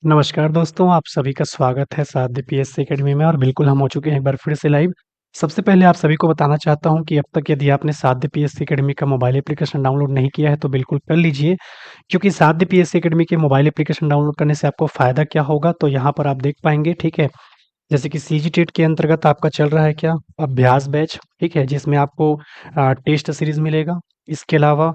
नमस्कार दोस्तों, आप सभी का स्वागत है साध्य पीएससी अकेडमी में और बिल्कुल हम हो चुके हैं एक बार फिर से लाइव। सबसे पहले आप सभी को बताना चाहता हूँ कि अब तक यदि आपने साध्य पीएससी अकेडमी का मोबाइल एप्लीकेशन डाउनलोड नहीं किया है तो बिल्कुल कर लीजिए, क्योंकि साध्य पीएससी अकेडमी के मोबाइल एप्लीकेशन डाउनलोड करने से आपको फ़ायदा क्या होगा तो यहाँ पर आप देख पाएँगे, ठीक है? जैसे कि सीजी टेट के अंतर्गत आपका चल रहा है क्या? अभ्यास बैच, ठीक है? जिसमें आपको टेस्ट सीरीज़ मिलेगा। इसके अलावा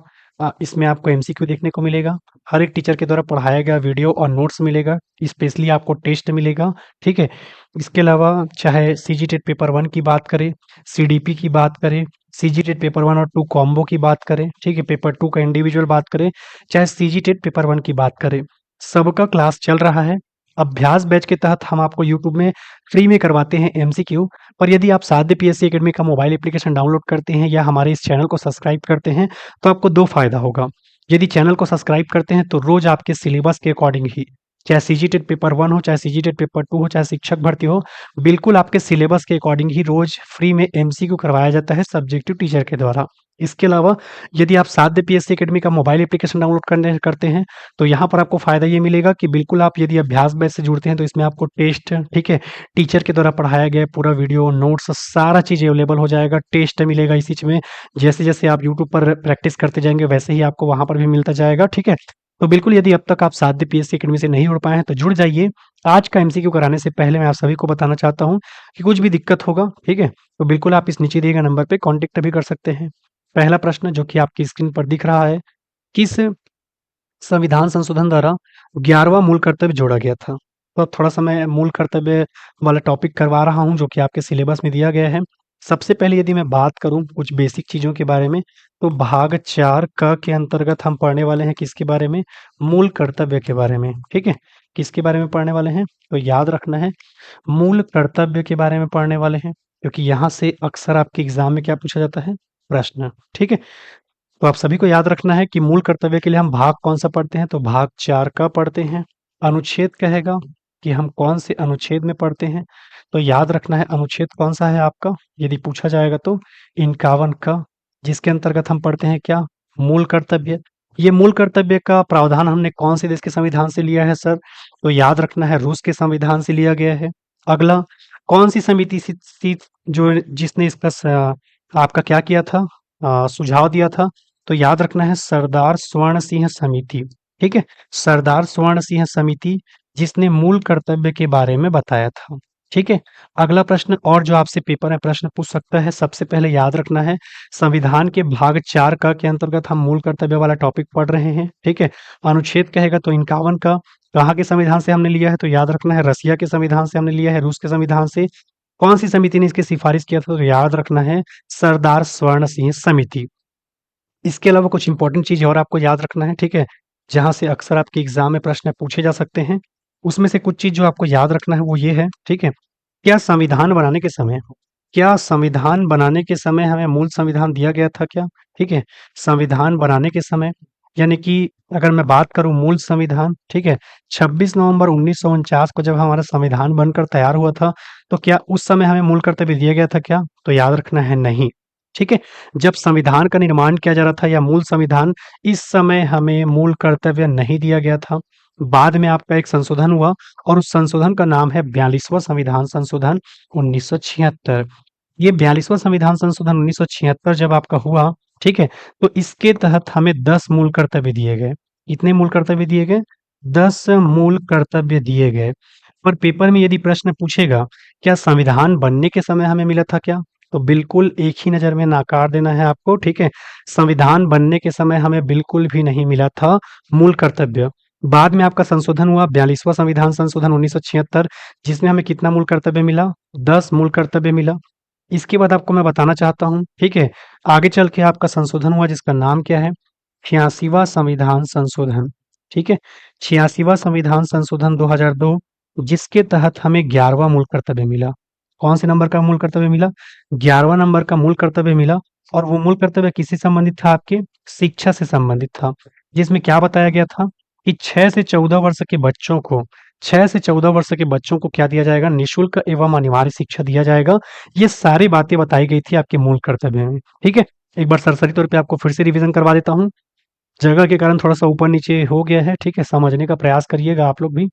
इसमें आपको एमसीक्यू देखने को मिलेगा। हर एक टीचर के द्वारा पढ़ाया गया वीडियो और नोट्स मिलेगा। स्पेशली आपको टेस्ट मिलेगा, ठीक है? इसके अलावा चाहे सीजी टेट पेपर 1 की बात करें, सीडीपी की बात करें, सीजी टेट पेपर 1 और 2 कॉम्बो की बात करें, ठीक है? पेपर 2 का इंडिविजुअल बात करें, चाहे सीजी टेट पेपर 1 की बात करें, सबका क्लास चल रहा है। अभ्यास बैच के तहत हम आपको यूट्यूब में फ्री में करवाते हैं एमसीक्यू। पर यदि आप साध्य पीएससी अकेडमी का मोबाइल एप्लीकेशन डाउनलोड करते हैं या हमारे इस चैनल को सब्सक्राइब करते हैं, तो आपको 2 फ़ायदा होगा। यदि चैनल को सब्सक्राइब करते हैं, तो रोज़ आपके सिलेबस के अकॉर्डिंग ही, चाहे सीजीटेट पेपर 1 हो, चाहे सीजीटेट पेपर 2 हो, चाहे शिक्षक भर्ती हो, बिल्कुल आपके सिलेबस के अकॉर्डिंग ही रोज़ फ्री में एमसीक्यू करवाया जाता है सब्जेक्टिव टीचर के द्वारा। इसके अलावा यदि आप साध्य पीएससी अकेडमी का मोबाइल एप्लीकेशन डाउनलोड करने करते हैं, तो यहाँ पर आपको फ़ायदा ये मिलेगा कि बिल्कुल आप यदि अभ्यास बैच से जुड़ते हैं, तो इसमें आपको टेस्ट, ठीक है? टीचर के द्वारा पढ़ाया गया पूरा वीडियो, नोट्स सारा चीज़ अवेलेबल हो जाएगा, टेस्ट मिलेगा इसी में। जैसे-जैसे आप यूट्यूब पर प्रैक्टिस करते जाएँगे, वैसे ही आपको वहाँ पर भी मिलता जाएगा, ठीक है? तो बिल्कुल यदि अब तक आप साध्य पीएससी अकेडमी से नहीं जुड़ पाए हैं, तो जुड़ जाइए। आज का एमसीक्यू कराने से पहले मैं आप सभी को बताना चाहता हूँ कि कुछ भी दिक्कत होगा, ठीक है? तो बिल्कुल आप इस नीचे दिए गए नंबर पे कॉन्टैक्ट भी कर सकते हैं। पहला प्रश्न जो कि आपकी स्क्रीन पर दिख रहा है, किस संविधान संशोधन द्वारा 11वां मूल कर्तव्य जोड़ा गया था? तो अब थोड़ा-सा मैं मूल कर्तव्य वाला टॉपिक करवा रहा हूँ, जो कि आपके सिलेबस में दिया गया है। सबसे पहले यदि मैं बात करूँ कुछ बेसिक चीज़ों के बारे में, तो भाग 4 क के अंतर्गत हम पढ़ने वाले हैं किसके बारे में? मूल कर्तव्य के बारे में, ठीक है? किसके बारे में पढ़ने वाले हैं? तो याद रखना है, मूल कर्तव्य के बारे में पढ़ने वाले हैं, क्योंकि यहाँ से अक्सर आपके एग्ज़ाम में क्या पूछा जाता है? प्रश्न, ठीक है? तो आप सभी को याद रखना है कि मूल कर्तव्य के लिए हम भाग कौन-सा पढ़ते हैं, तो भाग 4 का पढ़ते हैं। अनुच्छेद कहेगा कि हम कौन से अनुच्छेद में पढ़ते हैं, तो याद रखना है अनुच्छेद कौन-सा है आपका, यदि पूछा जाएगा तो 51 का, जिसके अंतर्गत हम पढ़ते हैं क्या? मूल कर्तव्य। ये मूल कर्तव्य का प्रावधान हमने कौन से देश के संविधान से लिया है सर? तो याद रखना है रूस के संविधान से लिया गया है। अगला, कौन-सी समिति जो जिसने इसका आपका क्या किया था? सुझाव दिया था? तो याद रखना है सरदार स्वर्ण सिंह समिति, ठीक है? सरदार स्वर्ण सिंह समिति, जिसने मूल कर्तव्य के बारे में बताया था, ठीक है? अगला प्रश्न और जो आपसे पेपर में प्रश्न पूछ सकता है, सबसे पहले याद रखना है संविधान के भाग 4 क के अंतर्गत हम मूल कर्तव्य वाला टॉपिक पढ़ रहे हैं, ठीक है? अनुच्छेद कहेगा तो 51 का, कहाँ के संविधान से हमने लिया है? तो याद रखना है रसिया के संविधान से हमने लिया है, रूस के संविधान से। कौन-सी समिति ने इसकी सिफारिश किया था? तो याद रखना है सरदार स्वर्ण सिंह समिति। इसके अलावा कुछ इम्पोर्टेंट चीज़ और आपको याद रखना है, ठीक है? जहाँ से अक्सर आपके एग्ज़ाम में प्रश्न पूछे जा सकते हैं। उसमें से कुछ चीज़ जो आपको याद रखना है वो ये है, ठीक है? क्या संविधान बनाने के समय हमें मूल संविधान दिया गया था क्या? ठीक है? संविधान बनाने के समय यानी कि अगर मैं बात करूँ मूल संविधान, ठीक है? 26 नवंबर 1949 को जब हमारा संविधान बनकर तैयार हुआ था, तो क्या उस समय हमें मूल कर्तव्य दिया गया था क्या? तो याद रखना है नहीं, ठीक है? जब संविधान का निर्माण किया जा रहा था या मूल संविधान, इस समय हमें मूल कर्तव्य नहीं दिया गया था। बाद में आपका एक संशोधन हुआ और उस संशोधन का नाम है 42वां संविधान संशोधन 1976। ये 42वां संविधान संशोधन 1976 जब आपका हुआ, ठीक है? तो इसके तहत हमें 10 मूल कर्तव्य दिए गए। कितने मूल कर्तव्य दिए गए? 10 मूल कर्तव्य दिए गए। पर पेपर में यदि प्रश्न पूछेगा, क्या संविधान बनने के समय हमें मिला था क्या? तो बिल्कुल एक ही नज़र में नकार देना है आपको, ठीक है? संविधान बनने के समय हमें बिल्कुल भी नहीं मिला था मूल कर्तव्य। बाद में आपका संशोधन हुआ 42वां संविधान संशोधन 1976, जिसमें हमें कितना मूल कर्तव्य मिला? 10 मूल कर्तव्य मिला। इसके बाद आपको मैं बताना चाहता हूँ, ठीक है? आगे चल के आपका संशोधन हुआ जिसका नाम क्या है? 86वां संविधान संशोधन, ठीक है? 86वां संविधान संशोधन 2002, जिसके तहत हमें 11वां मूल कर्तव्य मिला। कौन से नंबर का मूल कर्तव्य मिला? 11वां नंबर का मूल कर्तव्य मिला और वो मूल कर्तव्य किससे संबंधित था आपके? शिक्षा से संबंधित था। जिसमें क्या बताया गया था कि 6 से 14 वर्ष के बच्चों को 6 से 14 वर्ष के बच्चों को क्या दिया जाएगा? निःशुल्क एवं अनिवार्य शिक्षा दिया जाएगा। ये सारी बातें बताई गई थी आपके मूल कर्तव्य में, ठीक है? एक बार सरसरी तौर पे आपको फिर से रिवीजन करवा देता हूँ। जगह के कारण थोड़ा-सा ऊपर-नीचे हो गया है, ठीक है? समझने का प्रयास करिएगा आप लोग भी।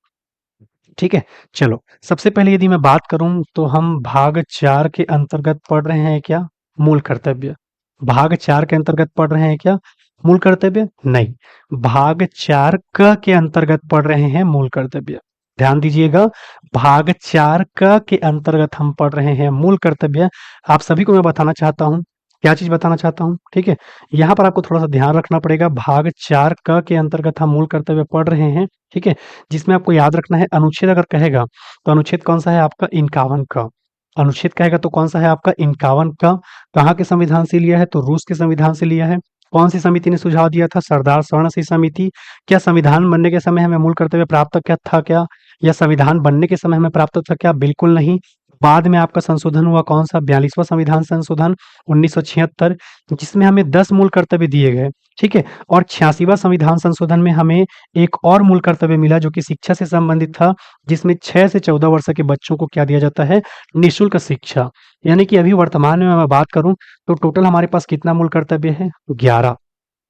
ठीक है? चलो, सबसे पहले यदि मैं बात करूँ तो हम भाग 4 के अंतर्गत पढ़ रहे हैं क्या? मूल कर्तव्य। भाग 4 के अंतर्गत पढ़ रहे हैं क्या? मूल कर्तव्य? नहीं। भाग 4 क के अंतर्गत पढ़ रहे हैं मूल कर्तव्य। ध्यान दीजिएगा, भाग 4 क के अंतर्गत हम पढ़ रहे हैं मूल कर्तव्य। आप सभी को मैं बताना चाहता हूँ, क्या चीज़ बताना चाहता हूँ, ठीक है? यहाँ पर आपको थोड़ा-सा ध्यान रखना पड़ेगा, भाग 4 क के अंतर्गत हम मूल कर्तव्य पढ़ रहे हैं, ठीक है? जिसमें आपको याद रखना है अनुच्छेद अगर कहेगा, तो अनुच्छेद कौन-सा है आपका 51 क। अनुच्छेद कहेगा तो कौन-सा है आपका 51 क। कहाँ के संविधान से लिया है? तो रूस के संविधान से लिया है। कौन-सी समिति ने सुझाव दिया था? सरदार स्वर्ण सिंह समिति। क्या संविधान बनने के समय हमें मूल कर्तव्य प्राप्त क्या था क्या? या संविधान बनने के समय हमें प्राप्त था क्या? बिल्कुल नहीं। बाद में आपका संशोधन हुआ कौन-सा? 42वां संविधान संशोधन 1976, जिसमें हमें 10 मूल कर्तव्य दिए गए, ठीक है? और 86वां संविधान संशोधन में हमें एक और मूल कर्तव्य मिला जो कि शिक्षा से संबंधित था, जिसमें 6 से 14 वर्ष के बच्चों को क्या दिया जाता है? निःशुल्क शिक्षा। यानी कि अभी वर्तमान में मैं बात करूँ तो टोटल हमारे पास कितना मूल कर्तव्य है? 11।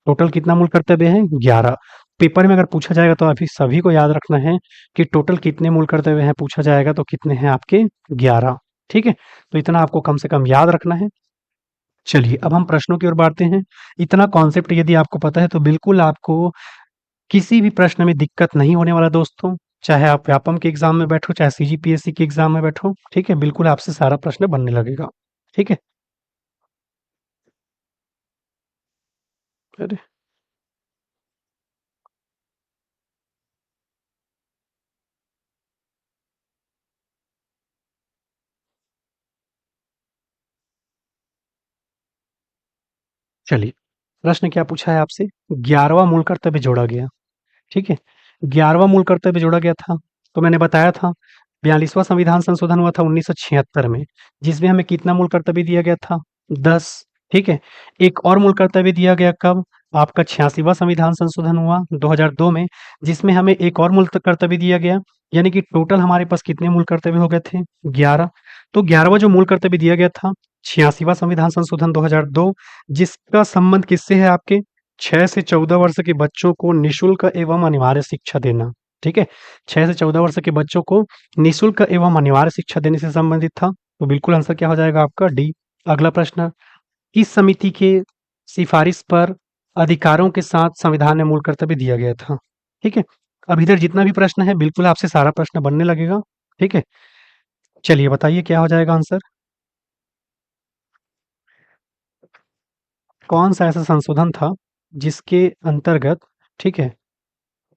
टोटल कितना मूल कर्तव्य है? 11। पेपर में अगर पूछा जाएगा तो अभी सभी को याद रखना है कि टोटल कितने मूल कर्तव्य हैं, पूछा जाएगा तो कितने हैं आपके? 11। ठीक है? तो इतना आपको कम से कम याद रखना है। चलिए, अब हम प्रश्नों की ओर बढ़ते हैं। इतना कॉन्सेप्ट यदि आपको पता है तो बिल्कुल आपको किसी भी प्रश्न में दिक्कत नहीं होने वाला दोस्तों। चाहे आप व्यापम के एग्ज़ाम में बैठो, चाहे सीजीपीएससी के एग्ज़ाम में बैठो, ठीक है? बिल्कुल आपसे सारा प्रश्न बनने लगेगा। ठीक है? अरे! चलिए, प्रश्न क्या पूछा है आपसे? 11वां मूल कर्तव्य जोड़ा गया। ठीक है? 11वां मूल कर्तव्य जोड़ा गया था, तो मैंने बताया था 42वां संविधान संशोधन हुआ था 1976 में, जिसमें हमें कितना मूल कर्तव्य दिया गया था? 10, ठीक है? एक और मूल कर्तव्य दिया गया कब? आपका 86वां संविधान संशोधन हुआ 2002 में, जिसमें हमें एक और मूल कर्तव्य दिया गया, यानी कि टोटल हमारे पास कितने मूल कर्तव्य हो गए थे? 11। तो 11वां जो मूल कर्तव्य दिया गया था, 86वां संविधान संशोधन 2002, जिसका संबंध किससे है आपके? 6 से 14 वर्ष के बच्चों को निःशुल्क एवं अनिवार्य शिक्षा देना, ठीक है? 6 से 14 वर्ष के बच्चों को निःशुल्क एवं अनिवार्य शिक्षा देने से संबंधित था, तो बिल्कुल आंसर क्या हो जाएगा आपका? डी। अगला प्रश्न, किस समिति के सिफारिश पर अधिकारों के साथ संविधान में मूल कर्तव्य दिया गया था? ठीक है? अब इधर जितना भी प्रश्न है बिल्कुल आपसे सारा प्रश्न बनने लगेगा, ठीक है? चलिए बताइए क्या हो जाएगा आंसर? कौन-सा ऐसा संशोधन था जिसके अंतर्गत, ठीक है,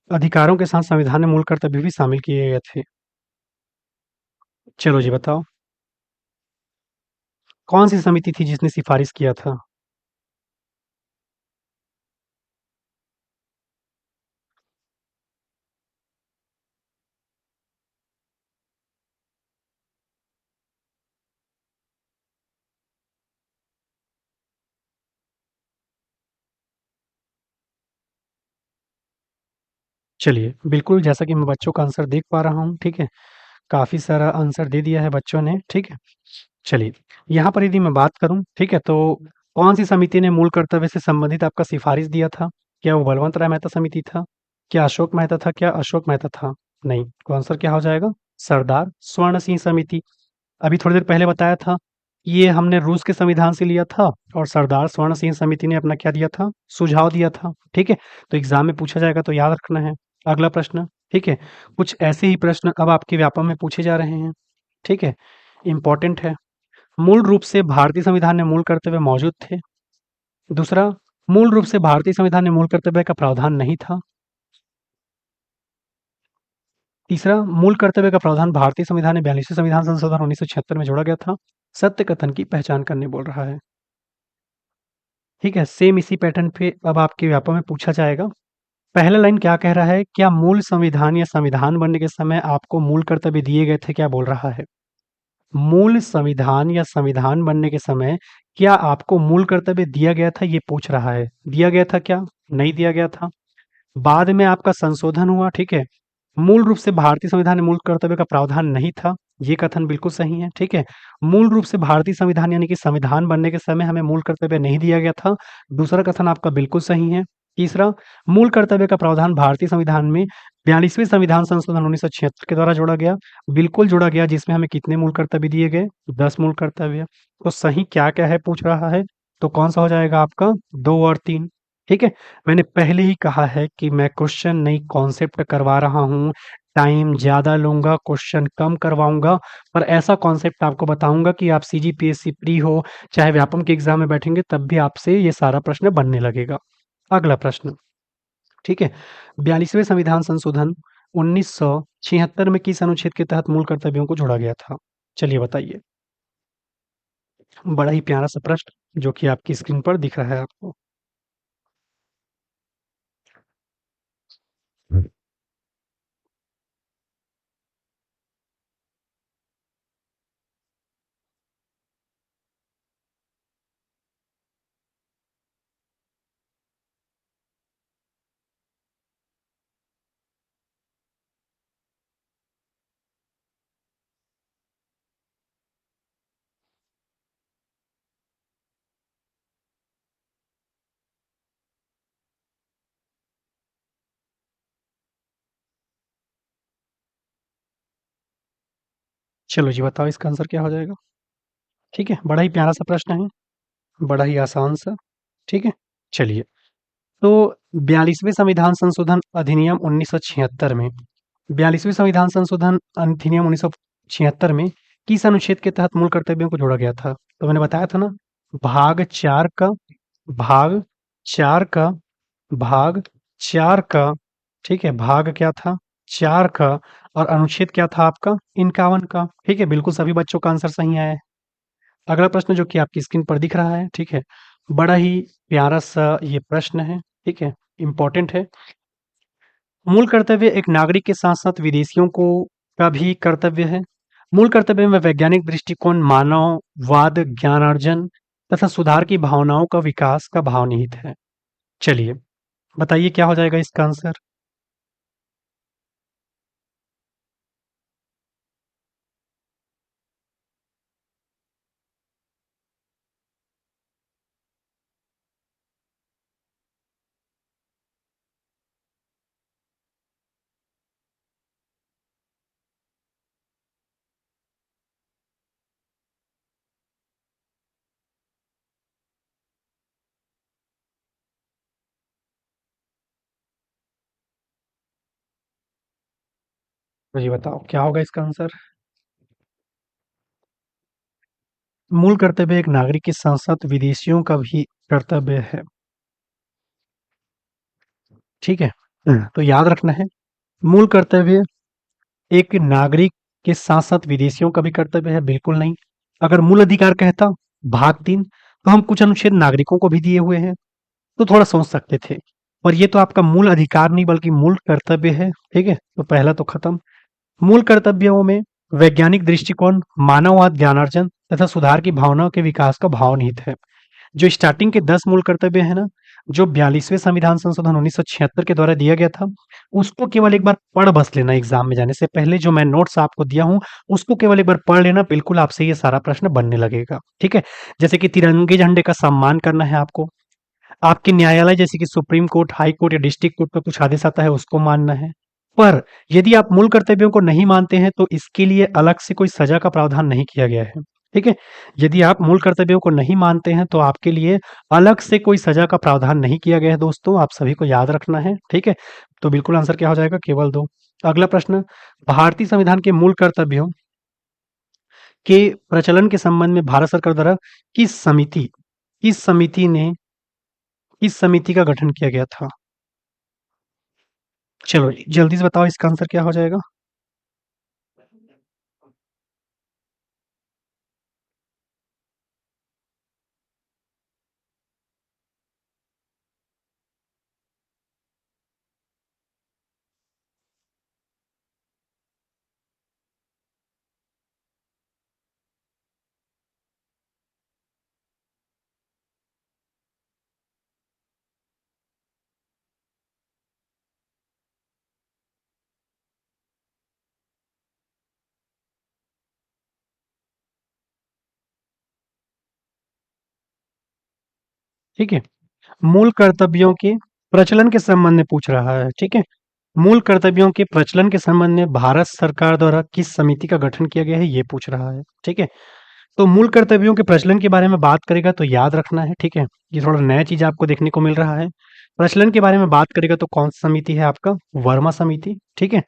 अधिकारों के साथ संविधान में मूल कर्तव्य भी शामिल किए गए थे? चलो जी बताओ, कौन-सी समिति थी जिसने सिफारिश किया था? चलिए, बिल्कुल जैसा कि मैं बच्चों का आंसर देख पा रहा हूँ, ठीक है? काफ़ी सारा आंसर दे दिया है बच्चों ने, ठीक है? चलिए, यहाँ पर यदि मैं बात करूँ, ठीक है? तो कौन-सी समिति ने मूल कर्तव्य से संबंधित आपका सिफारिश दिया था? क्या वो बलवंत राय मेहता समिति था? क्या अशोक मेहता था? क्या अशोक मेहता था? नहीं, तो आंसर क्या हो जाएगा? सरदार स्वर्ण सिंह समिति। अभी थोड़ी देर पहले बताया था, ये हमने रूस के संविधान से लिया था और सरदार स्वर्ण सिंह समिति ने अपना क्या दिया था? सुझाव दिया था, ठीक है? तो एग्ज़ाम में पूछा जाएगा तो याद रखना है। अगला प्रश्न, ठीक है? कुछ ऐसे ही प्रश्न अब आपके व्यापम में पूछे जा रहे हैं, ठीक है? इम्पोर्टेंट है। मूल रूप से भारतीय संविधान में मूल कर्तव्य मौजूद थे। दूसरा, मूल रूप से भारतीय संविधान में मूल कर्तव्य का प्रावधान नहीं था। तीसरा, मूल कर्तव्य का प्रावधान भारतीय संविधान में 42वें संविधान संशोधन 1976 में जोड़ा गया था। सत्य कथन की पहचान करने बोल रहा है। ठीक है, सेम इसी पैटर्न पे अब आपके व्यापम में पूछा जाएगा। पहला लाइन क्या कह रहा है? क्या मूल संविधान या संविधान बनने के समय आपको मूल कर्तव्य दिए गए थे? क्या बोल रहा है? मूल संविधान या संविधान बनने के समय क्या आपको मूल कर्तव्य दिया गया था? ये पूछ रहा है। दिया गया था क्या? नहीं दिया गया था। बाद में आपका संशोधन हुआ, ठीक है? मूल रूप से भारतीय संविधान में मूल कर्तव्य का प्रावधान नहीं था, ये कथन बिल्कुल सही है, ठीक है? मूल रूप से भारतीय संविधान यानी कि संविधान बनने के समय हमें मूल कर्तव्य नहीं दिया गया था, दूसरा कथन आपका बिल्कुल सही है। तीसरा, मूल कर्तव्य का प्रावधान भारतीय संविधान में 42वें संविधान संशोधन 1976 के द्वारा जोड़ा गया। बिल्कुल जोड़ा गया, जिसमें हमें कितने मूल कर्तव्य दिए गए? 10 मूल कर्तव्य। तो सही क्या-क्या है पूछ रहा है, तो कौन-सा हो जाएगा आपका 2 और 3, ठीक है? मैंने पहले ही कहा है कि मैं क्वेश्चन नहीं कॉन्सेप्ट करवा रहा हूँ, टाइम ज़्यादा लूँगा, क्वेश्चन कम करवाऊँगा, पर ऐसा कॉन्सेप्ट आपको बताऊँगा कि आप सीजीपीएससी प्री हो, चाहे व्यापम के एग्ज़ाम में बैठेंगे तब भी आपसे ये सारा प्रश्न बनने लगेगा। अगला प्रश्न, ठीक है? 42वें संविधान संशोधन 1976 में किस अनुच्छेद के तहत मूल कर्तव्यों को जोड़ा गया था? चलिए बताइए। बड़ा ही प्यारा सा प्रश्न जो कि आपकी स्क्रीन पर दिख रहा है आपको। चलो जी बताओ इसका आंसर क्या हो जाएगा? ठीक है, बड़ा ही प्यारा सा प्रश्न है, बड़ा ही आसान सा, ठीक है? चलिए, तो 42वें संविधान संशोधन अधिनियम 1976 में 42वें संविधान संशोधन अधिनियम 1976 में किस अनुच्छेद के तहत मूल कर्तव्यों को जोड़ा गया था? तो मैंने बताया था ना, भाग 4 का भाग 4 का भाग 4 का, ठीक है? भाग क्या था? 4 का, और अनुच्छेद क्या था आपका? 51 का, ठीक है? बिल्कुल सभी बच्चों का आंसर सही आया है। अगला प्रश्न जो कि आपकी स्क्रीन पर दिख रहा है, ठीक है? बड़ा ही प्यारा-सा ये प्रश्न है, ठीक है? इम्पोर्टेंट है। मूल कर्तव्य एक नागरिक के साथ-साथ विदेशियों को का भी कर्तव्य है। मूल कर्तव्य में वैज्ञानिक दृष्टिकोण, मानववाद, ज्ञानार्जन तथा सुधार की भावनाओं का विकास का भाव निहित है। चलिए, बताइए क्या हो जाएगा इसका आंसर? तो ये बताओ क्या होगा इसका आंसर? मूल कर्तव्य एक नागरिक के साथ-साथ विदेशियों का भी कर्तव्य है, ठीक है? तो याद रखना है, मूल कर्तव्य एक नागरिक के साथ-साथ विदेशियों का भी कर्तव्य है, बिल्कुल नहीं। अगर मूल अधिकार कहता भाग 3, तो हम कुछ अनुच्छेद नागरिकों को भी दिए हुए हैं, तो थोड़ा सोच सकते थे। और ये तो आपका मूल अधिकार नहीं बल्कि मूल कर्तव्य है, ठीक है? तो पहला तो खत्म। मूल कर्तव्यों में वैज्ञानिक दृष्टिकोण, मानववाद, ज्ञानार्जन तथा सुधार की भावनाओं के विकास का भाव निहित है। जो स्टार्टिंग के 10 मूल कर्तव्य है ना, जो 42वें संविधान संशोधन 1976 के द्वारा दिया गया था, उसको केवल एक बार पढ़ बस लेना एग्ज़ाम में जाने से पहले, जो मैं नोट्स आपको दिया हूँ, उसको केवल एक बार पढ़ लेना, बिल्कुल आपसे ये सारा प्रश्न बनने लगेगा, ठीक है? जैसे कि तिरंगे झंडे का सम्मान करना है आपको, आपके न्यायालय जैसे कि सुप्रीम कोर्ट, हाई कोर्ट या डिस्ट्रिक्ट कोर्ट का कुछ आदेश आता है, उसको मानना है। पर यदि आप मूल कर्तव्यों को नहीं मानते हैं, तो इसके लिए अलग से कोई सज़ा का प्रावधान नहीं किया गया है, ठीक है? यदि आप मूल कर्तव्यों को नहीं मानते हैं, तो आपके लिए अलग से कोई सज़ा का प्रावधान नहीं किया गया है दोस्तों, आप सभी को याद रखना है, ठीक है? तो बिल्कुल आंसर क्या हो जाएगा? केवल 2। अगला प्रश्न, भारतीय संविधान के मूल कर्तव्यों के प्रचलन के संबंध में भारत सरकार द्वारा किस समिति किस समिति ने किस समिति का गठन किया गया था? चलो जल्दी से बताओ इसका आंसर क्या हो जाएगा? ठीक है? मूल कर्तव्यों के प्रचलन के संबंध में पूछ रहा है, ठीक है? मूल कर्तव्यों के प्रचलन के संबंध में भारत सरकार द्वारा किस समिति का गठन किया गया है, ये पूछ रहा है, ठीक है? तो मूल कर्तव्यों के प्रचलन के बारे में बात करेगा तो याद रखना है, ठीक है? ये थोड़ा नया चीज़ आपको देखने को मिल रहा है। प्रचलन के बारे में बात करेगा तो कौन-सी समिति है आपका? वर्मा समिति, ठीक है?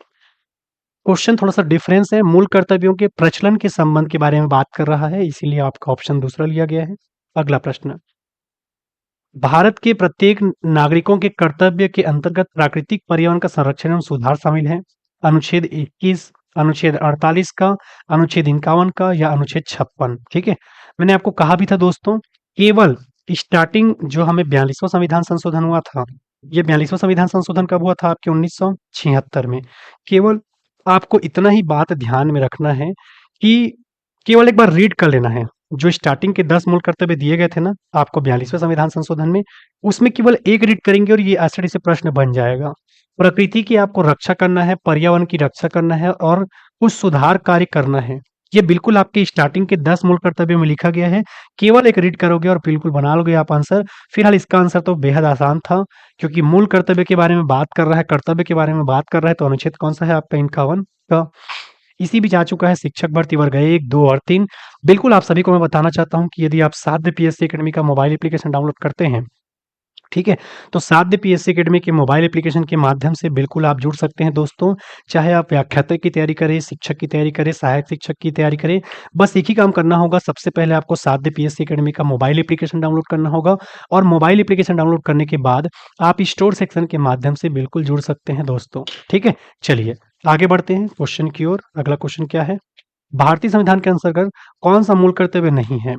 क्वेश्चन थोड़ा-सा डिफरेंस है, मूल कर्तव्यों के प्रचलन के संबंध के बारे में बात कर रहा है, इसीलिए आपका ऑप्शन दूसरा लिया गया है। अगला प्रश्न, भारत के प्रत्येक नागरिकों के कर्तव्य के अंतर्गत प्राकृतिक पर्यावरण का संरक्षण एवं सुधार शामिल है। अनुच्छेद 21, अनुच्छेद 48 का, अनुच्छेद 51 का या अनुच्छेद 56, ठीक है? मैंने आपको कहा भी था दोस्तों, केवल स्टार्टिंग जो हमें 42वां संविधान संशोधन हुआ था, ये 42वां संविधान संशोधन कब हुआ था आपके 1976 में। केवल आपको इतना ही बात ध्यान में रखना है कि केवल एक बार रीड कर लेना है। जो स्टार्टिंग के 10 मूल कर्तव्य दिए गए थे ना आपको 42वें संविधान संशोधन में, उसमें केवल एक रीड करेंगे और ये एसटीडी से प्रश्न बन जाएगा। प्रकृति की आपको रक्षा करना है, पर्यावरण की रक्षा करना है और कुछ सुधार कार्य करना है। ये बिल्कुल आपके स्टार्टिंग के 10 मूल कर्तव्यों में लिखा गया है। केवल एक रीड करोगे और बिल्कुल बना लोगे आप आंसर। फिलहाल इसका आंसर तो बेहद आसान था, क्योंकि मूल कर्तव्य के बारे में बात कर रहा है, कर्तव्य के बारे में बात कर रहा है, तो अनुच्छेद कौन-सा है आपका 51 का। इसी बीच आ चुका है शिक्षक भर्ती वर्ग 1, 2 और 3। बिल्कुल आप सभी को मैं बताना चाहता हूँ कि यदि आप साध्य पीएससी एकेडमी का मोबाइल एप्लीकेशन डाउनलोड करते हैं, ठीक है? तो साध्य पीएससी एकेडमी के मोबाइल एप्लीकेशन के माध्यम से बिल्कुल आप जुड़ सकते हैं दोस्तों। चाहे आप व्याख्याता की तैयारी करें, शिक्षक की तैयारी करें, सहायक शिक्षक की तैयारी करें, बस एक ही काम करना होगा। सबसे पहले आपको साध्य पीएससी एकेडमी का मोबाइल एप्लीकेशन डाउनलोड करना होगा और मोबाइल एप्लीकेशन डाउनलोड करने के बाद आप स्टोर सेक्शन के माध्यम से बिल्कुल जुड़ सकते हैं दोस्तों, ठीक है? चलिए आगे बढ़ते हैं क्वेश्चन की ओर। अगला क्वेश्चन क्या है? भारतीय संविधान के अंतर्गत कौन-सा मूल कर्तव्य नहीं है?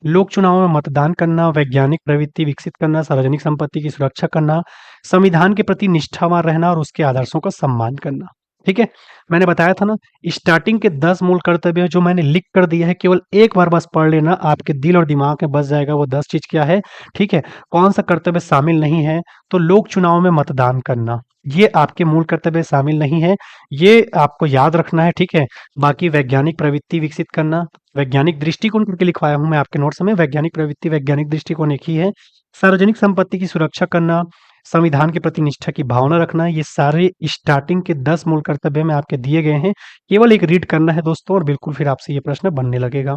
लोक चुनावों में मतदान करना, वैज्ञानिक प्रवृत्ति विकसित करना, सार्वजनिक संपत्ति की सुरक्षा करना, संविधान के प्रति निष्ठावान रहना और उसके आदर्शों का सम्मान करना। ठीक है? मैंने बताया था ना, स्टार्टिंग के 10 मूल कर्तव्य जो मैंने लिख कर दिए हैं, केवल एक बार बस पढ़ लेना, आपके दिल और दिमाग में बस जाएगा वो 10 चीज़ क्या है, ठीक है? कौन-सा कर्तव्य शामिल नहीं है? तो लोक चुनाव में मतदान करना, ये आपके मूल कर्तव्य शामिल नहीं है, ये आपको याद रखना है, ठीक है? बाकी वैज्ञानिक प्रवृत्ति विकसित करना, वैज्ञानिक दृष्टिकोण करके लिखवाया हूँ मैं आपके नोट्स में, वैज्ञानिक प्रवृत्ति, वैज्ञानिक दृष्टिकोण एक ही है। सार्वजनिक संपत्ति की सुरक्षा करना, संविधान के प्रति निष्ठा की भावना रखना, ये सारे स्टार्टिंग के 10 मूल कर्तव्य में आपके दिए गए हैं। केवल एक रीड करना है दोस्तों और बिल्कुल फिर आपसे ये प्रश्न बनने लगेगा।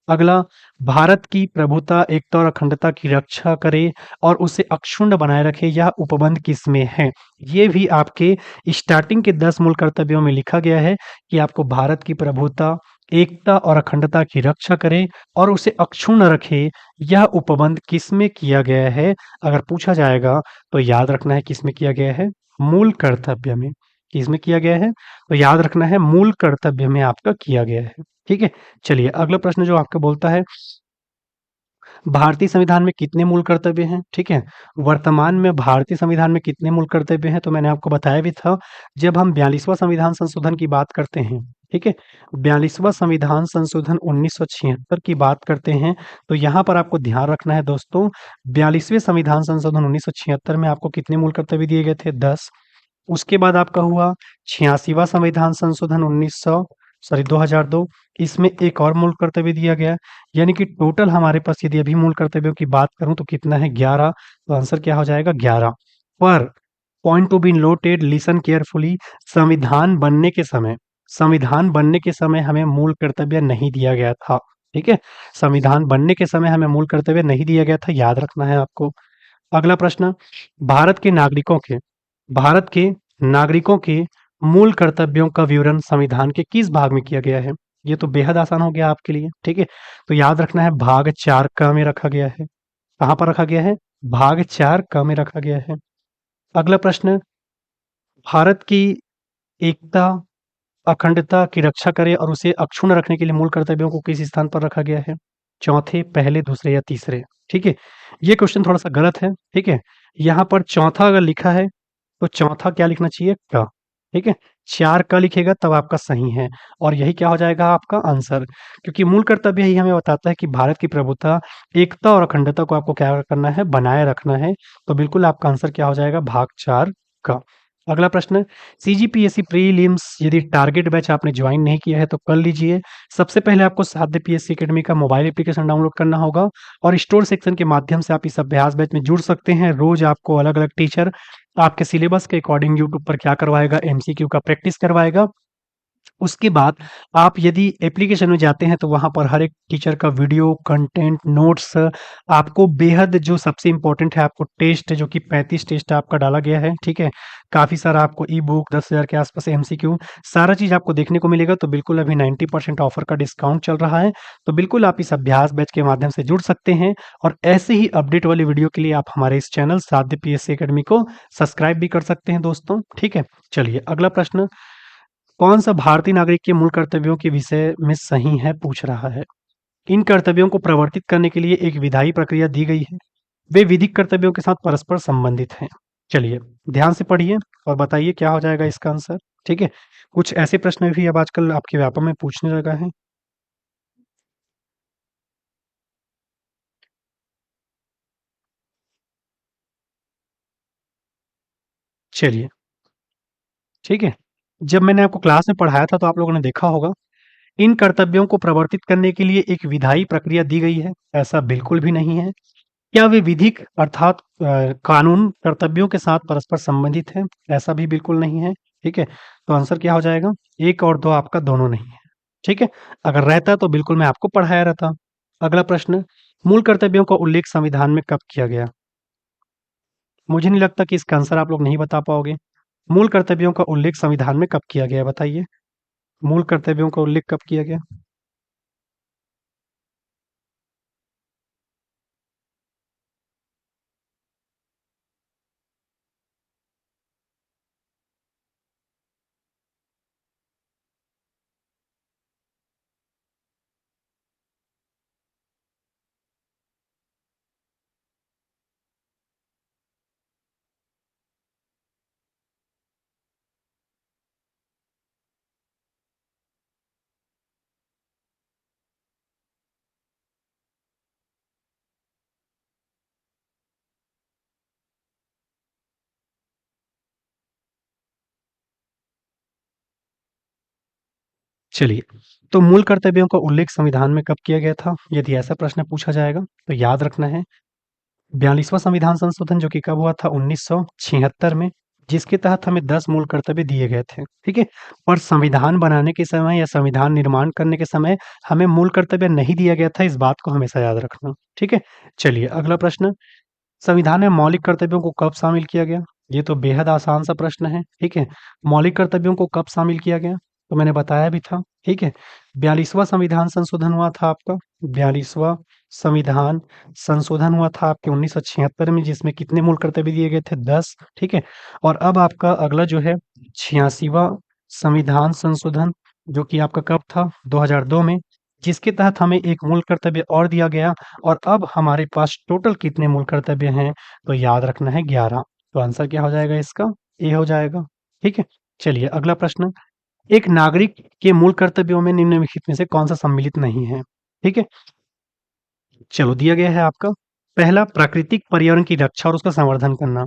अगला, भारत की प्रभुता, एकता और अखंडता की रक्षा करे और उसे अक्षुण्ण बनाए रखे, यह उपबंध किसमें है? ये भी आपके स्टार्टिंग के 10 मूल कर्तव्यों में लिखा गया है कि आपको भारत की प्रभुता, एकता और अखंडता की रक्षा करे और उसे अक्षुण्ण रखे, यह उपबंध किसमें किया गया है? अगर पूछा जाएगा तो याद रखना है किसमें किया गया है? मूल कर्तव्य में। किसमें किया गया है? तो याद रखना है मूल कर्तव्य में आपका किया गया है। ठीक है? चलिए अगला प्रश्न जो आपका बोलता है, भारतीय संविधान में कितने मूल कर्तव्य हैं? ठीक है? वर्तमान में भारतीय संविधान में कितने मूल कर्तव्य हैं? तो मैंने आपको बताया भी था, जब हम 42वां संविधान संशोधन की बात करते हैं, ठीक है? 42वां संविधान संशोधन 1976 की बात करते हैं, तो यहाँ पर आपको ध्यान रखना है दोस्तों, 42वें संविधान संशोधन 1976 में आपको कितने मूल कर्तव्य दिए गए थे? 10। उसके बाद आपका हुआ 86वां संविधान संशोधन 2002, इसमें एक और मूल कर्तव्य दिया गया, यानी कि टोटल हमारे पास यदि अभी मूल कर्तव्यों की बात करूं तो कितना है? 11। तो आंसर क्या हो जाएगा? 11। पर point to be noted, listen carefully, संविधान बनने के समय हमें मूल कर्तव्य नहीं दिया गया था, ठीक है? संविधान बनने के समय हमें मूल कर्तव्य नहीं दिया गया था, याद रखना है आपको। अगला प्रश्न, भारत के नागरिकों के भारत के नागरिकों के मूल कर्तव्यों का विवरण संविधान के किस भाग में किया गया है? ये तो बेहद आसान हो गया आपके लिए, ठीक है? तो याद रखना है भाग 4 क में रखा गया है। कहाँ पर रखा गया है? भाग 4 क में रखा गया है। अगला प्रश्न, भारत की एकता, अखंडता की रक्षा करे और उसे अक्षुण्ण रखने के लिए मूल कर्तव्यों को किस स्थान पर रखा गया है? चौथे, पहले, दूसरे या तीसरे? ठीक है? ये क्वेश्चन थोड़ा-सा गलत है, ठीक है? यहाँ पर चौथा अगर लिखा है, तो चौथा क्या लिखना चाहिए? क, ठीक है? 4 क लिखेगा तब आपका सही है और यही क्या हो जाएगा आपका आंसर, क्योंकि मूल कर्तव्य ही हमें बताता है कि भारत की प्रभुता, एकता और अखंडता को आपको क्या करना है? बनाए रखना है। तो बिल्कुल आपका आंसर क्या हो जाएगा? भाग 4 क। अगला प्रश्न, सीजीपीएससी प्रीलिम्स यदि टारगेट बैच आपने ज्वाइन नहीं किया है तो कर लीजिए। सबसे पहले आपको साध्य पीएससी एकेडमी का मोबाइल एप्लीकेशन डाउनलोड करना होगा और स्टोर सेक्शन के माध्यम से आप इस अभ्यास बैच में जुड़ सकते हैं। रोज आपको अलग-अलग टीचर आपके सिलेबस के अकॉर्डिंग यूट्यूब पर क्या करवाएगा, एमसीक्यू का प्रैक्टिस करवाएगा। उसके बाद आप यदि एप्लीकेशन में जाते हैं तो वहाँ पर हर एक टीचर का वीडियो, कंटेंट, नोट्स आपको बेहद जो सबसे इम्पोर्टेंट है आपको टेस्ट जो कि 35 टेस्ट आपका डाला गया है, ठीक है? काफ़ी सारा आपको ई-बुक 10,000 के आस-पास एमसीक्यू सारा चीज़ आपको देखने को मिलेगा। तो बिल्कुल अभी 90% ऑफ़र का डिस्काउंट चल रहा है। तो बिल्कुल आप इस अभ्यास बैच के माध्यम से जुड़ सकते हैं और ऐसे ही अपडेट वाली वीडियो के लिए आप हमारे इस चैनल साध्य पीएससी अकेडमी को सब्सक्राइब भी कर सकते हैं दोस्तों, ठीक है? चलिए अगला प्रश्न कौन-सा भारतीय नागरिक के मूल कर्तव्यों के विषय में सही है पूछ रहा है। इन कर्तव्यों को प्रवर्तित करने के लिए एक विधायी प्रक्रिया दी गई है। वे विधिक कर्तव्यों के साथ परस्पर संबंधित हैं। चलिए, ध्यान से पढ़िए और बताइए क्या हो जाएगा इसका आंसर, ठीक है? कुछ ऐसे प्रश्न भी अब आजकल आपके व्यापम में पूछने लगा है। चलिए, ठीक है? जब मैंने आपको क्लास में पढ़ाया था तो आप लोगों ने देखा होगा, इन कर्तव्यों को प्रवर्तित करने के लिए एक विधायी प्रक्रिया दी गई है, ऐसा बिल्कुल भी नहीं है। क्या वे विधिक अर्थात कानून कर्तव्यों के साथ परस्पर संबंधित हैं? ऐसा भी बिल्कुल नहीं है, ठीक है? तो आंसर क्या हो जाएगा? 1 और 2 आपका दोनों नहीं है, ठीक है? अगर रहता तो बिल्कुल मैं आपको पढ़ाया रहता। अगला प्रश्न, मूल कर्तव्यों का उल्लेख संविधान में कब किया गया? मुझे नहीं लगता कि इसका आंसर आप लोग नहीं बता पाओगे। मूल कर्तव्यों का उल्लेख संविधान में कब किया गया बताइए? मूल कर्तव्यों का उल्लेख कब किया गया? चलिए, तो मूल कर्तव्यों का उल्लेख संविधान में कब किया गया था? यदि ऐसा प्रश्न पूछा जाएगा, तो याद रखना है 42वां संविधान संशोधन जो कि कब हुआ था 1976 में, जिसके तहत हमें 10 मूल कर्तव्य दिए गए थे, ठीक है? और संविधान बनाने के समय या संविधान निर्माण करने के समय हमें मूल कर्तव्य नहीं दिया गया था, इस बात को हमेशा याद रखना, ठीक है? चलिए अगला प्रश्न, संविधान में मौलिक कर्तव्यों को कब शामिल किया गया? ये तो बेहद आसान सा प्रश्न है, ठीक है? मौलिक कर्तव्यों को कब शामिल किया गया? तो मैंने बताया भी था, ठीक है? 42वां संविधान संशोधन हुआ था आपका, 42वां संविधान संशोधन हुआ था आपके 1976 में जिसमें कितने मूल कर्तव्य दिए गए थे? 10, ठीक है? और अब आपका अगला जो है 86वां संविधान संशोधन जो कि आपका कब था? 2002 में, जिसके तहत हमें एक मूल कर्तव्य और दिया गया और अब हमारे पास टोटल कितने मूल कर्तव्य हैं? तो याद रखना है 11। तो आंसर क्या हो जाएगा इसका? ए हो जाएगा, ठीक है? चलिए अगला प्रश्न, एक नागरिक के मूल कर्तव्यों में निम्नलिखित में से कौन-सा सम्मिलित नहीं है? ठीक है? चलो दिया गया है आपका, पहला प्राकृतिक पर्यावरण की रक्षा और उसका संवर्धन करना।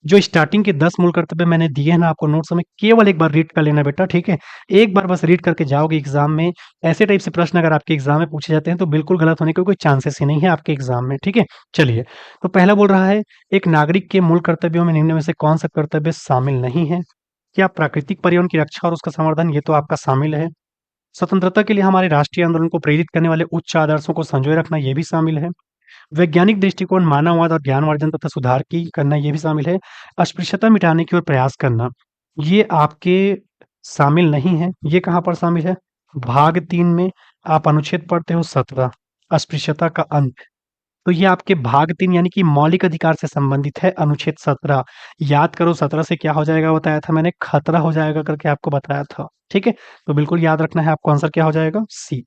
जो स्टार्टिंग के 10 मूल कर्तव्य मैंने दिए हैं ना आपको नोट्स में, केवल एक बार रीड कर लेना बेटा, ठीक है? एक बार बस रीड करके जाओगे एग्ज़ाम में, ऐसे टाइप से प्रश्न अगर आपके एग्ज़ाम में पूछे जाते हैं तो बिल्कुल गलत होने के कोई चांसेस ही नहीं है आपके एग्ज़ाम में, ठीक है? चलिए, तो पहला बोल रहा है, एक नागरिक के मूल कर्तव्यों में निम्न में से कौन-सा कर्तव्य शामिल नहीं है? क्या प्राकृतिक पर्यावरण की रक्षा और उसका संवर्धन ये तो आपका शामिल है। स्वतंत्रता के लिए हमारे राष्ट्रीय आंदोलन को प्रेरित करने वाले उच्च आदर्शों को संजोए रखना ये भी शामिल है। वैज्ञानिक दृष्टिकोण, मानववाद और ज्ञानवर्धन तथा सुधार की करना ये भी शामिल है। अस्पृश्यता मिटाने की ओर प्रयास करना, ये आपके शामिल नहीं है। ये कहाँ पर शामिल है? भाग 3 में आप अनुच्छेद पढ़ते हो 17 अस्पृश्यता का अंत। तो ये आपके भाग 3 यानी कि मौलिक अधिकार से संबंधित है अनुच्छेद 17। याद करो 17 से क्या हो जाएगा बताया था मैंने, खतरा हो जाएगा करके आपको बताया था। ठीक है? तो बिल्कुल याद रखना है आपको आंसर क्या हो जाएगा? सी।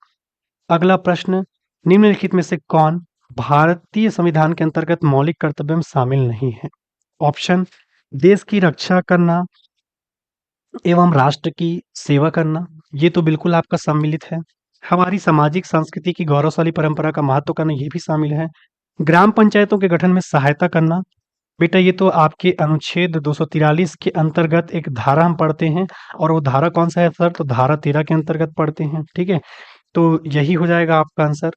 अगला प्रश्न, निम्नलिखित में से कौन भारतीय संविधान के अंतर्गत मौलिक कर्तव्य में शामिल नहीं है? ऑप्शन, देश की रक्षा करना एवं राष्ट्र की सेवा करना, ये तो बिल्कुल आपका सम्मिलित है। हमारी सामाजिक संस्कृति की गौरवशाली परंपरा का महत्व करना ये भी शामिल है। ग्राम पंचायतों के गठन में सहायता करना, बेटा ये तो आपके अनुच्छेद 243 के अंतर्गत एक धारा हम पढ़ते हैं और वो धारा कौन-सा है सर? तो धारा 13 के अंतर्गत पढ़ते हैं, ठीक है? तो यही हो जाएगा आपका आंसर।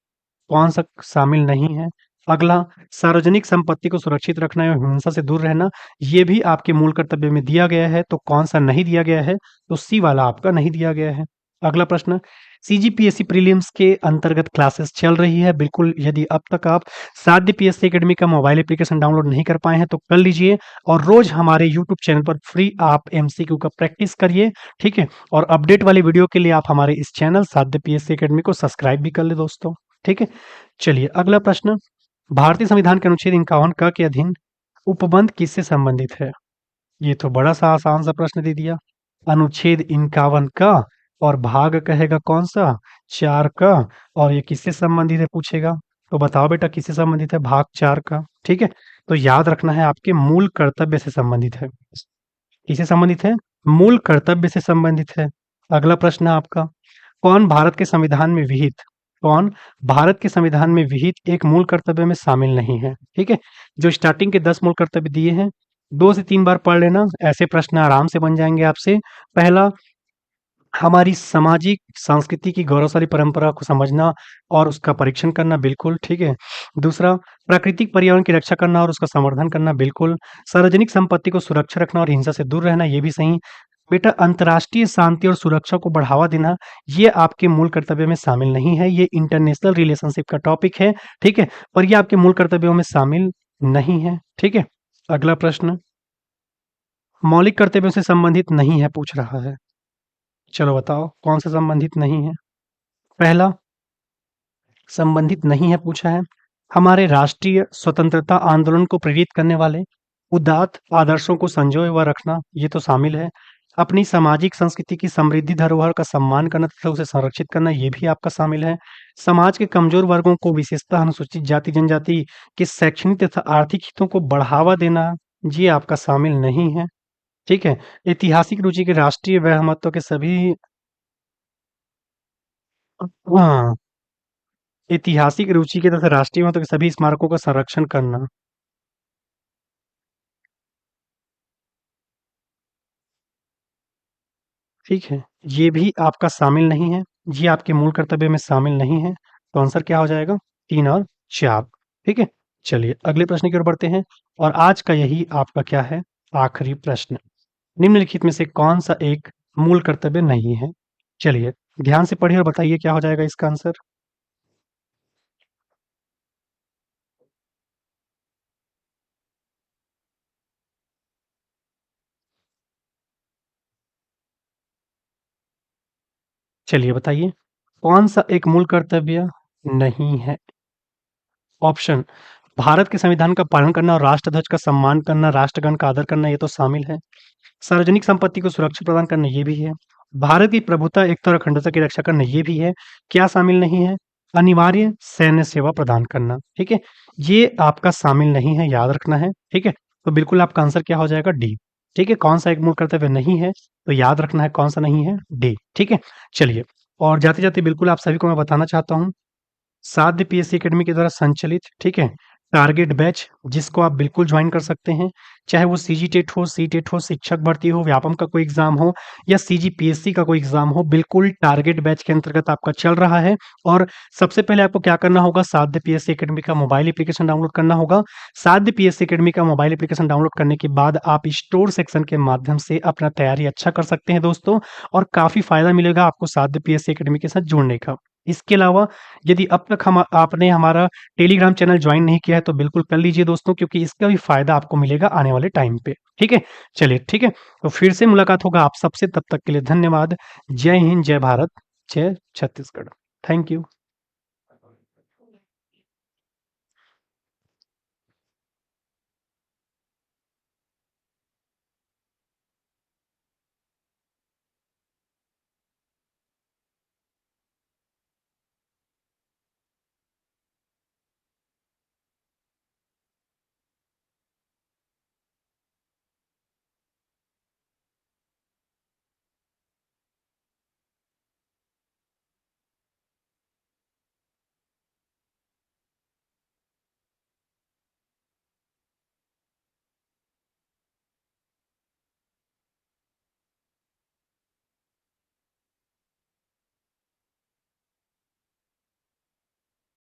कौन-सा शामिल नहीं है? अगला, सार्वजनिक संपत्ति को सुरक्षित रखना एवं हिंसा से दूर रहना, ये भी आपके मूल कर्तव्य में दिया गया है, तो कौन-सा नहीं दिया गया है? तो सी वाला आपका नहीं दिया गया है। अगला प्रश्न, सीजीपीएससी प्रीलिम्स के अंतर्गत क्लासेस चल रही है, बिल्कुल यदि अब तक आप साध्य पीएससी एकेडमी का मोबाइल एप्लीकेशन डाउनलोड नहीं कर पाए हैं, तो कर लीजिए और रोज़ हमारे यूट्यूब चैनल पर फ्री आप एमसीक्यू का प्रैक्टिस करिए, ठीक है? और अपडेट वाली वीडियो के लिए आप हमारे इस चैनल साध्य पीएससी एकेडमी को सब्सक्राइब भी कर लें दोस्तों, ठीक है? चलिए अगला प्रश्न, भारतीय संविधान के अनुच्छेद 51 क के अधीन उपबंध किससे संबंधित है? ये तो बड़ा सा आसान सा प्रश्न दे दिया। अनुच्छेद 51 का और भाग कहेगा कौन-सा? 4 का और ये किससे संबंधित है पूछेगा। तो बताओ बेटा किससे संबंधित है? भाग 4 का, ठीक है? तो याद रखना है आपके मूल कर्तव्य से संबंधित है। किससे संबंधित है? मूल कर्तव्य से संबंधित है। अगला प्रश्न है आपका, कौन भारत के संविधान में विहित एक मूल कर्तव्य में शामिल नहीं है? ठीक है? जो स्टार्टिंग के 10 मूल कर्तव्य दिए हैं, 2 से 3 बार पढ़ लेना, ऐसे प्रश्न आराम से बन जाएँगे आपसे। पहला, हमारी सामाजिक संस्कृति की गौरवशाली परंपरा को समझना और उसका परीक्षण करना, बिल्कुल, ठीक है? दूसरा, प्राकृतिक पर्यावरण की रक्षा करना और उसका संवर्धन करना, बिल्कुल। सार्वजनिक संपत्ति को सुरक्षा रखना और हिंसा से दूर रहना, ये भी सही। बेटा, अंतर्राष्ट्रीय शांति और सुरक्षा को बढ़ावा देना, ये आपके मूल कर्तव्य में शामिल नहीं है, ये इंटरनेशनल रिलेशनशिप का टॉपिक है, ठीक है? और ये आपके मूल कर्तव्यों में शामिल नहीं है, ठीक है? अगला प्रश्न, मौलिक कर्तव्यों से संबंधित नहीं है पूछ रहा है। चलो बताओ, कौन से संबंधित नहीं है? पहला, संबंधित नहीं है पूछा है, हमारे राष्ट्रीय स्वतंत्रता आंदोलन को प्रेरित करने वाले उदात्त आदर्शों को संजोए हुए रखना, ये तो शामिल है। अपनी सामाजिक संस्कृति की समृद्धि धरोहर का सम्मान करना तथा उसे संरक्षित करना, ये भी आपका शामिल है। समाज के कमजोर वर्गों को, विशेषतः अनुसूचित जाति जनजाति के शैक्षणिक तथा आर्थिक हितों को बढ़ावा देना, ये आपका शामिल नहीं है। ठीक है? ऐतिहासिक रुचि के राष्ट्रीय व महत्व के सभी हाँ, ऐतिहासिक रुचि के तथा राष्ट्रीय महत्व के सभी स्मारकों का संरक्षण करना, ठीक है? ये भी आपका शामिल नहीं है, ये आपके मूल कर्तव्य में शामिल नहीं है, तो आंसर क्या हो जाएगा? 3 और 4, ठीक है? चलिए अगले प्रश्न की ओर बढ़ते हैं और आज का यही आपका क्या है? आखिरी प्रश्न। निम्नलिखित में से कौन-सा एक मूल कर्तव्य नहीं है? चलिए, ध्यान से पढ़िए और बताइए क्या हो जाएगा इसका आंसर? चलिए बताइए, कौन-सा एक मूल कर्तव्य नहीं है? ऑप्शन, भारत के संविधान का पालन करना और राष्ट्र-ध्वज का सम्मान करना, राष्ट्रगान का आदर करना, ये तो शामिल है। सार्वजनिक संपत्ति को सुरक्षा प्रदान करना, ये भी है। भारत की प्रभुता, एकता और अखंडता की रक्षा करना, ये भी है। क्या शामिल नहीं है? अनिवार्य सैन्य सेवा प्रदान करना, ठीक है? ये आपका शामिल नहीं है, याद रखना है, ठीक है? तो बिल्कुल आपका आंसर क्या हो जाएगा? डी, ठीक है? कौन-सा एक मूल कर्तव्य नहीं है, तो याद रखना है कौन-सा नहीं है? डी, ठीक है? चलिए और जाते-जाते बिल्कुल आप सभी को मैं बताना चाहता हूँ साध्य पीएससी एकेडमी के द्वारा संचालित, ठीक है, टारगेट बैच जिसको आप बिल्कुल ज्वाइन कर सकते हैं। चाहे वो सीजीटेट हो, सीटेट हो, शिक्षक भर्ती हो, व्यापम का कोई एग्ज़ाम हो या सीजीपीएससी का कोई एग्ज़ाम हो, बिल्कुल टारगेट बैच के अंतर्गत आपका चल रहा है। और सबसे पहले आपको क्या करना होगा, साध्य पीएससी एकेडमी का मोबाइल एप्लीकेशन डाउनलोड करना होगा। साध्य पीएससी एकेडमी का मोबाइल एप्लीकेशन डाउनलोड करने के बाद आप स्टोर सेक्शन के माध्यम से अपना तैयारी अच्छा कर सकते हैं दोस्तों, और काफ़ी फ़ायदा मिलेगा आपको साध्य पीएससी एकेडमी के साथ जुड़ने का। इसके अलावा यदि अब तक हम आपने हमारा टेलीग्राम चैनल जॉइन नहीं किया है तो बिल्कुल कर लीजिए दोस्तों, क्योंकि इसका भी फ़ायदा आपको मिलेगा आने वाले टाइम पे, ठीक है? चलिए ठीक है, तो फिर से मुलाकात होगा आप सबसे, तब तक के लिए धन्यवाद। जय हिंद, जय भारत, जय छत्तीसगढ़। Thank you.